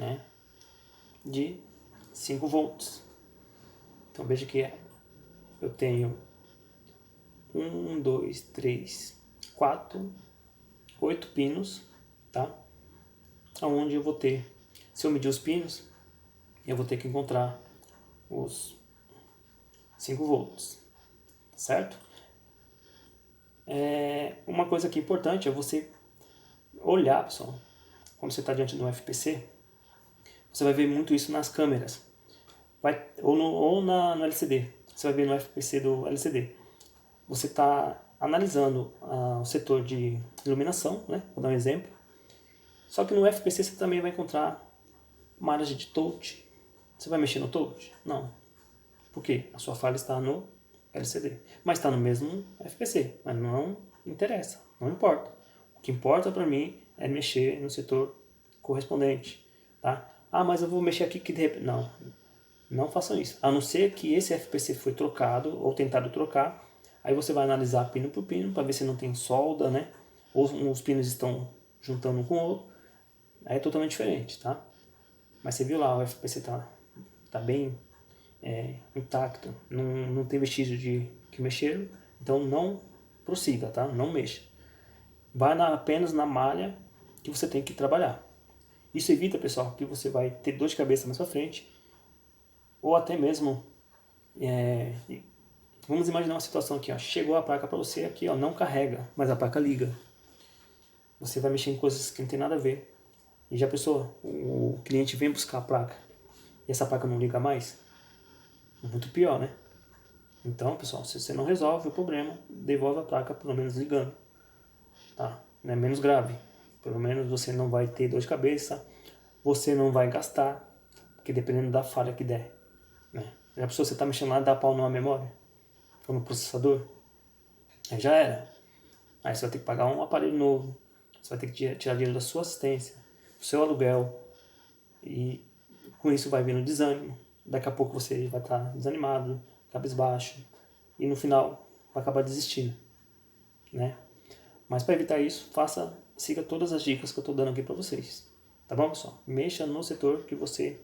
né, de 5 volts. Então veja que eu tenho 1, 2, 3, 4, 8 pinos, tá? Onde eu vou ter, se eu medir os pinos, eu vou ter que encontrar os 5 volts, certo? Uma coisa que é importante é você olhar, pessoal, quando você está diante do FPC, você vai ver muito isso nas câmeras, ou no LCD, você vai ver no FPC do LCD. Você está analisando o setor de iluminação, né? Vou dar um exemplo. Só que no FPC você também vai encontrar margem de touch. Você vai mexer no touch? Não. Por quê? A sua falha está no LCD. Mas está no mesmo FPC. Mas não interessa, não importa. O que importa para mim é mexer no setor correspondente. Tá? Ah, mas eu vou mexer aqui que de repente... Não façam isso. A não ser que esse FPC foi trocado ou tentado trocar. Aí você vai analisar pino por pino para ver se não tem solda, né? Ou os pinos estão juntando um com o outro. Aí é totalmente diferente, tá? Mas você viu lá, o FPC tá bem intacto, não tem vestígio de que mexeram, então não prossiga, tá? Não mexa. Vai apenas na malha que você tem que trabalhar. Isso evita, pessoal, que você vai ter dor de cabeça mais pra frente, ou até mesmo, vamos imaginar uma situação aqui, ó, chegou a placa para você aqui, ó, não carrega, mas a placa liga. Você vai mexer em coisas que não tem nada a ver. E já pensou, o cliente vem buscar a placa e essa placa não liga mais? Muito pior, né? Então, pessoal, se você não resolve o problema, devolve a placa pelo menos ligando. Tá? É menos grave. Pelo menos você não vai ter dor de cabeça, você não vai gastar, porque dependendo da falha que der. Né? Já pensou, você está mexendo lá, dá pau numa memória? Ou no processador? Aí já era. Aí você vai ter que pagar um aparelho novo, você vai ter que tirar dinheiro da sua assistência, do seu aluguel, e com isso vai vindo desânimo. Daqui a pouco você vai estar desanimado, cabisbaixo, e no final vai acabar desistindo, né? Mas para evitar isso, siga todas as dicas que eu estou dando aqui para vocês, tá bom, pessoal? Mexa no setor que você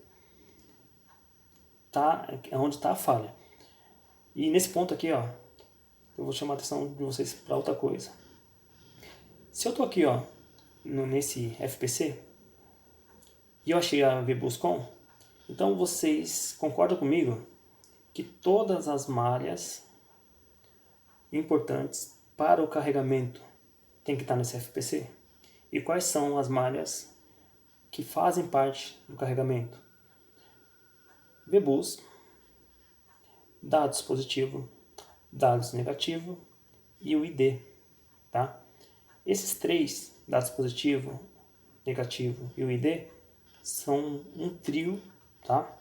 tá, onde está a falha. E nesse ponto aqui, ó, eu vou chamar a atenção de vocês para outra coisa. Se eu estou aqui, ó, nesse FPC, e eu achei a VBusCom, então vocês concordam comigo que todas as malhas importantes para o carregamento tem que estar nesse FPC? E quais são as malhas que fazem parte do carregamento? VBus, dados positivo, dados negativo e o ID, tá? Esses três, dados positivo, negativo e o ID, são um trio, tá?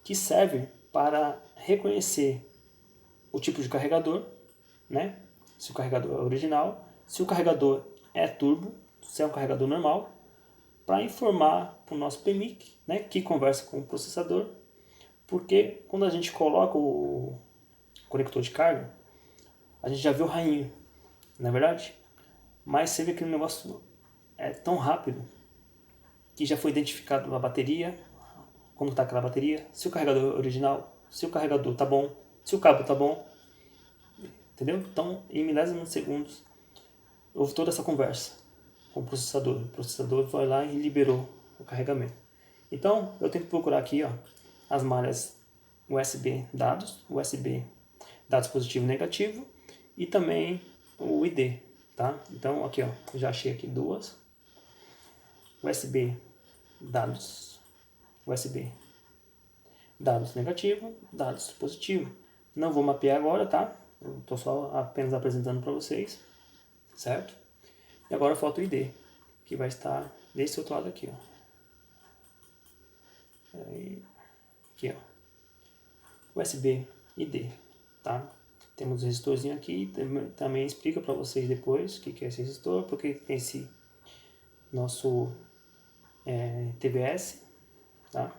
Que serve para reconhecer o tipo de carregador, né? Se o carregador é original, se o carregador é turbo, se é um carregador normal, para informar para o nosso PMIC, né, que conversa com o processador, porque quando a gente coloca o conector de carga, a gente já vê o rainho, não é verdade? Mas você vê que o negócio é tão rápido que já foi identificado a bateria, como está aquela bateria, se o carregador é original, se o carregador está bom, se o cabo está bom, entendeu? Então, em milésimos de segundos, houve toda essa conversa com o processador vai lá e liberou o carregamento. Então, eu tenho que procurar aqui, ó, as malhas USB dados positivo e negativo, e também o ID, tá? Então, aqui, ó, já achei aqui duas. USB dados negativo, dados positivo. Não vou mapear agora, tá? Eu estou só apenas apresentando para vocês, certo? E agora falta o ID, que vai estar desse outro lado aqui, ó. Aqui, ó. USB ID, tá? Temos o resistorzinho aqui, também explica para vocês depois o que é esse resistor, porque tem esse nosso TBS, tá?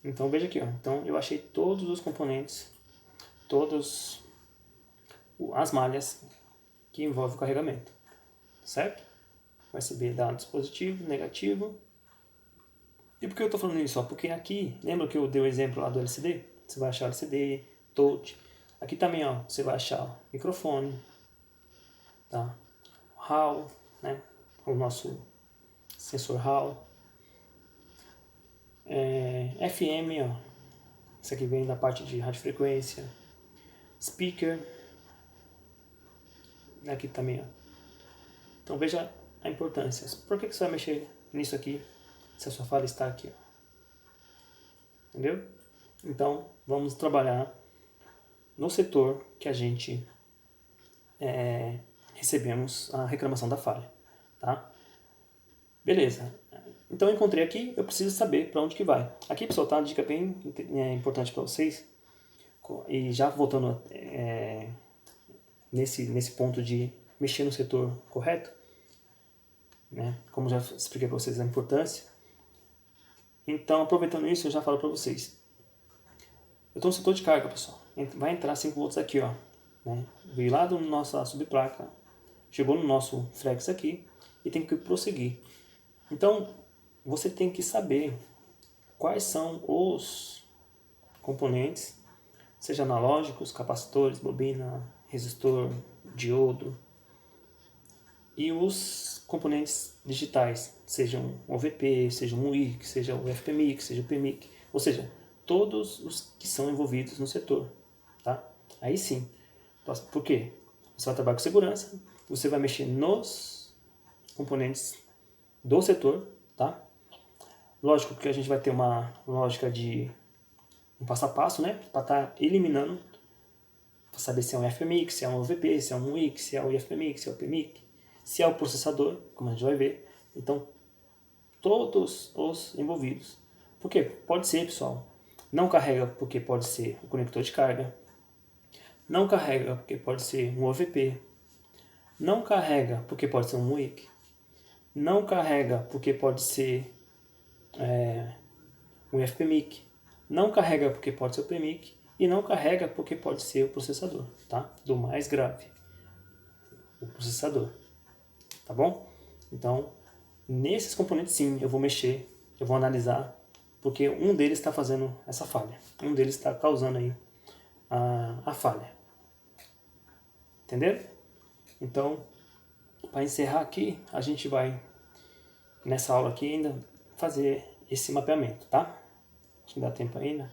Então veja aqui, ó. Então eu achei todos os componentes, todas as malhas que envolvem o carregamento, certo? USB dados positivo, negativo E por que eu estou falando isso? Porque aqui, lembra que eu dei o exemplo lá do LCD? Você vai achar o LCD, touch. Aqui também, ó, você vai achar o microfone, tá? O Hall, né? O nosso sensor Hall. FM, ó. Isso aqui vem da parte de radiofrequência. Speaker. Aqui também, ó. Então veja a importância. Por que você vai mexer nisso aqui se a sua falha está aqui, ó? Entendeu? Então vamos trabalhar no setor que a gente recebemos a reclamação da falha, tá? Beleza. Então eu encontrei aqui, eu preciso saber para onde que vai. Aqui, pessoal, tá uma dica bem importante para vocês. E já voltando nesse ponto de mexer no setor correto, né? Como já expliquei para vocês a importância. Então, aproveitando isso, eu já falo para vocês. Eu estou no setor de carga, pessoal. Vai entrar 5 volts aqui, ó. Né? Veio lá da nossa subplaca, chegou no nosso flex aqui e tem que prosseguir. Então, você tem que saber quais são os componentes, seja analógicos, capacitores, bobina, resistor, diodo, e os componentes digitais, sejam o OVP, seja o MUIC, seja o FPMIC, seja o PMIC, ou seja, todos os que são envolvidos no setor, tá? Aí sim. Por quê? Você vai trabalhar com segurança, você vai mexer nos componentes do setor, tá? Lógico que a gente vai ter uma lógica de um passo a passo, né? Para estar eliminando, para saber se é um FPMIC, se é um OVP, se é um MUIC, se é o FPMIC, se é o PMIC, se é o processador, como a gente vai ver. Então, todos os envolvidos. Por quê? Pode ser, pessoal, não carrega porque pode ser o conector de carga, não carrega porque pode ser um OVP, não carrega porque pode ser um MUIC, não carrega porque pode ser um FPMIC, não carrega porque pode ser o PMIC e não carrega porque pode ser o processador, tá? Do mais grave, o processador, tá bom? Então, nesses componentes sim, eu vou mexer, eu vou analisar, porque um deles está fazendo essa falha, um deles está causando aí a falha, entenderam? Então, para encerrar aqui, a gente vai, nessa aula aqui ainda, fazer esse mapeamento, tá? Acho que dá tempo ainda.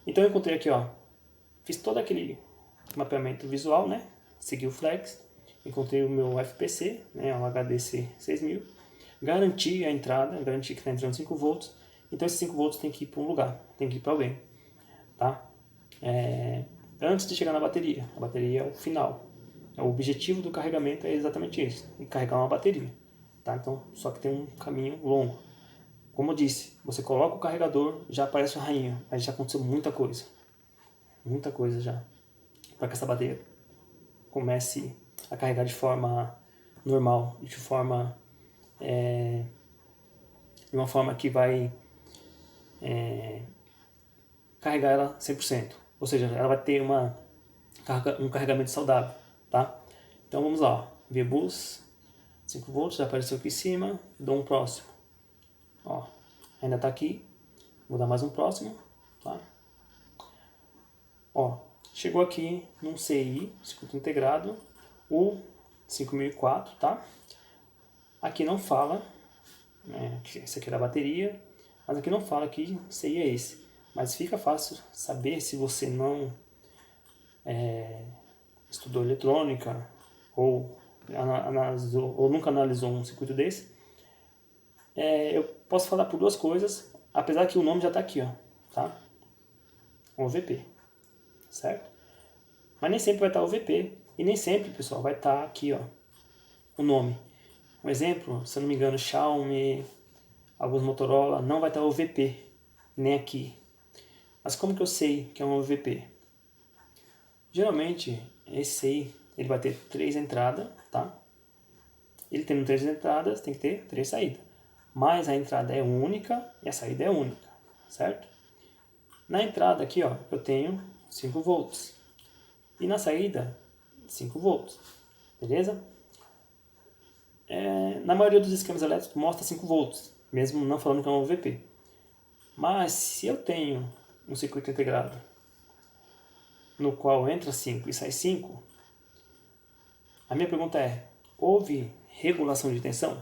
Então eu encontrei aqui, ó, fiz todo aquele mapeamento visual, né? Segui o flex, encontrei o meu FPC, né? O HDC 6000, garanti a entrada, garanti que está entrando 5 volts, então esses 5 volts tem que ir para um lugar, tem que ir para alguém, tá? Antes de chegar na bateria, a bateria é o final, o objetivo do carregamento é exatamente isso, carregar uma bateria, tá? Então, só que tem um caminho longo. Como eu disse, você coloca o carregador, já aparece o rainha, mas já aconteceu muita coisa já, para que essa bateria comece a carregar de forma normal, de uma forma que vai carregar ela 100%, ou seja, ela vai ter um carregamento saudável, tá? Então vamos lá, ó. VBus 5 volts, já apareceu aqui em cima, dou um próximo, ó, ainda está aqui, vou dar mais um próximo, tá? Ó, chegou aqui num CI, circuito integrado, o 5004, tá? Aqui não fala, né, que esse aqui é da bateria, mas aqui não fala que CI é esse. Mas fica fácil saber se você não estudou eletrônica ou nunca analisou um circuito desse. Eu posso falar por duas coisas, apesar que o nome já está aqui, ó, tá? OVP, certo? Mas nem sempre vai estar OVP e nem sempre, pessoal, vai estar aqui, ó, o nome. Um exemplo, se eu não me engano, Xiaomi, alguns Motorola, não vai estar OVP, nem aqui. Mas como que eu sei que é um OVP? Geralmente, esse aí, ele vai ter 3 entradas, tá? Ele tendo 3 entradas, tem que ter 3 saídas. Mas a entrada é única e a saída é única, certo? Na entrada aqui, ó, eu tenho 5 volts. E na saída, 5 volts. Beleza? Na maioria dos esquemas elétricos mostra 5 volts, mesmo não falando que é um OVP. Mas se eu tenho um circuito integrado no qual entra 5 e sai 5, a minha pergunta é, houve regulação de tensão?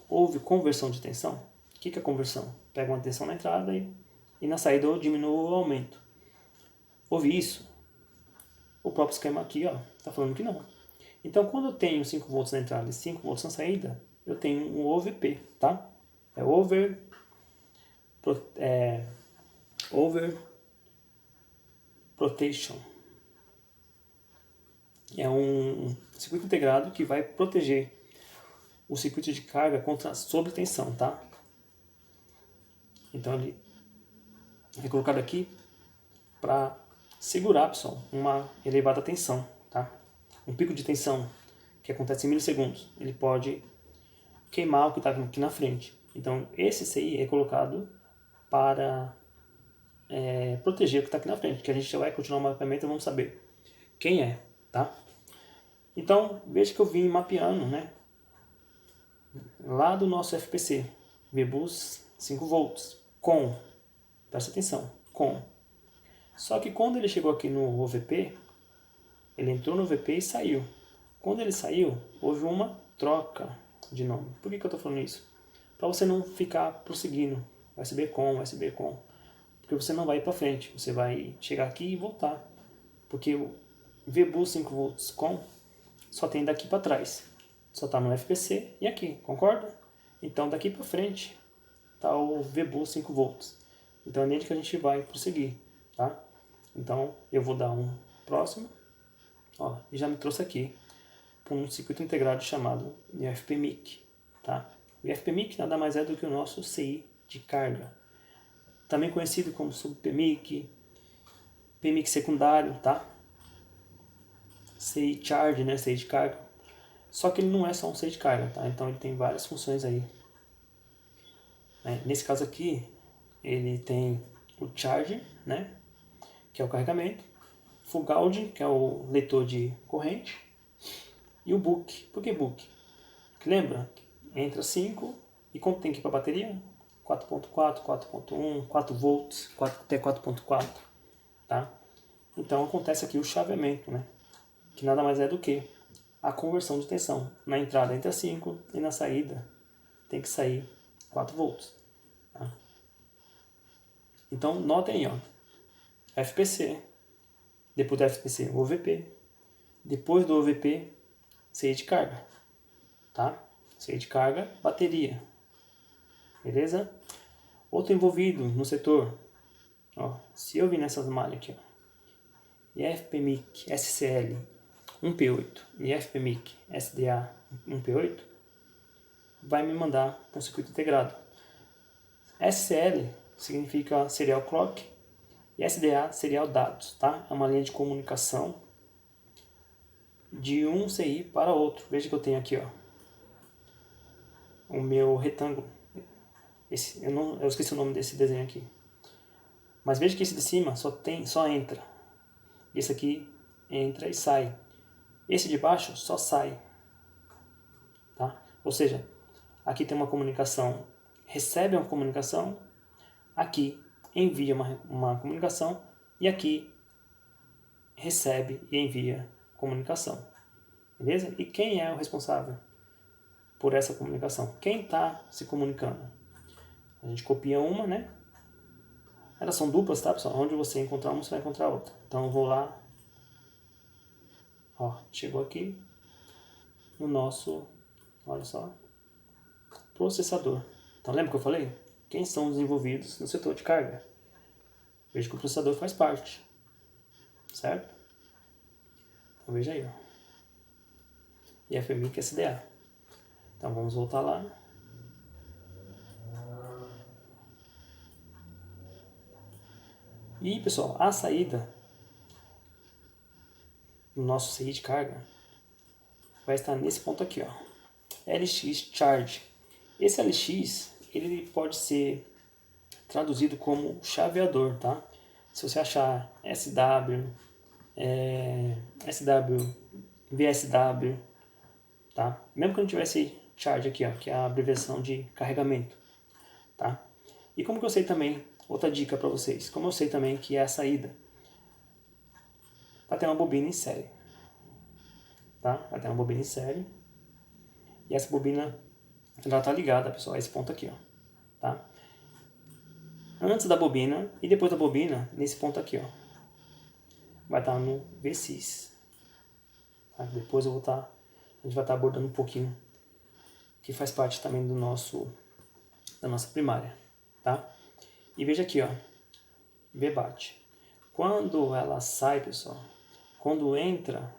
Houve conversão de tensão? O que é conversão? Pega uma tensão na entrada e na saída eu diminuo ou aumento. Houve isso? O próprio esquema aqui está falando que não. Então, quando eu tenho 5 volts na entrada e 5 volts na saída, eu tenho um OVP, tá? É over protection. É um circuito integrado que vai proteger o circuito de carga contra sobretensão, tá? Então ele é colocado aqui para segurar, pessoal, uma elevada tensão, tá? Um pico de tensão que acontece em milissegundos, ele pode queimar o que está aqui na frente. Então esse CI é colocado para proteger o que está aqui na frente, que a gente já vai continuar o mapeamento e vamos saber quem é, tá? Então veja que eu vim mapeando, né? Lá do nosso FPC, VBus 5 volts, com, presta atenção, com. Só que quando ele chegou aqui no OVP, ele entrou no VP e saiu. Quando ele saiu, houve uma troca de nome. Por que eu estou falando isso? Para você não ficar prosseguindo, USB com, USB com. Porque você não vai ir para frente, você vai chegar aqui e voltar. Porque o VBus 5 volts com só tem daqui para trás. Só está no FPC e aqui, concorda? Então daqui para frente está o VBus 5 volts. Então é nele que a gente vai prosseguir, tá? Então eu vou dar um próximo, e já me trouxe aqui para um circuito integrado chamado IFPMIC, tá? O IFPMIC nada mais é do que o nosso CI de carga, também conhecido como subPMIC, PMIC secundário, tá? CI charge, né? CI de carga. Só que ele não é só um CI de carga, tá? Então ele tem várias funções aí. Nesse caso aqui, ele tem o charger, né? Que é o carregamento, full gauge, que é o leitor de corrente, e o book. Por que book? Porque lembra? Entra 5 e quanto tem que ir para a bateria? 4.4, 4.1, 4 volts, até 4.4, tá? Então acontece aqui o chaveamento, né? Que nada mais é do que a conversão de tensão. Na entrada entra 5 e na saída tem que sair 4 volts. Tá? Então notem aí, FPC, depois do FPC OVP, depois do OVP CI de carga, tá? CI de carga, bateria, beleza? Outro envolvido no setor, se eu vir nessas malhas aqui, IFPMIC SCL 1P8 e IFPMIC SDA 1P8, vai me mandar para um circuito integrado. SCL significa Serial Clock e SDA Serial Dados, tá? É uma linha de comunicação de um CI para outro. Veja que eu tenho aqui, o meu retângulo. Eu esqueci o nome desse desenho aqui. Mas veja que esse de cima só entra. Esse aqui entra e sai. Esse de baixo só sai. Tá? Ou seja, aqui tem uma comunicação, recebe uma comunicação, aqui envia uma comunicação e aqui recebe e envia comunicação. Beleza? E quem é o responsável por essa comunicação? Quem está se comunicando? A gente copia uma, né? Elas são duplas, tá, pessoal? Onde você encontrar uma, você vai encontrar outra. Então eu vou lá. Chegou aqui no nosso, olha só, processador. Então lembra que eu falei? Quem são os envolvidos no setor de carga? Veja que o processador faz parte. Certo? Então veja aí, IFPMIC SDA. Então vamos voltar lá. E pessoal, a saída do nosso CI de carga vai estar nesse ponto aqui, LX Charge. Esse LX, ele pode ser traduzido como chaveador, tá? Se você achar SW, VSW, tá? Mesmo que não tivesse charge aqui, que é a abreviação de carregamento, tá? E como que eu sei também, outra dica para vocês, como eu sei também que é a saída? Vai ter uma bobina em série, tá? Vai ter uma bobina em série. E essa bobina, ela tá ligada, pessoal, a esse ponto aqui, ó, tá? Antes da bobina e depois da bobina, nesse ponto aqui, ó, vai estar no V6. Tá? Depois a gente vai estar abordando um pouquinho, que faz parte também da nossa primária, tá? E veja aqui, ó, V bate. Quando ela sai, pessoal, quando entra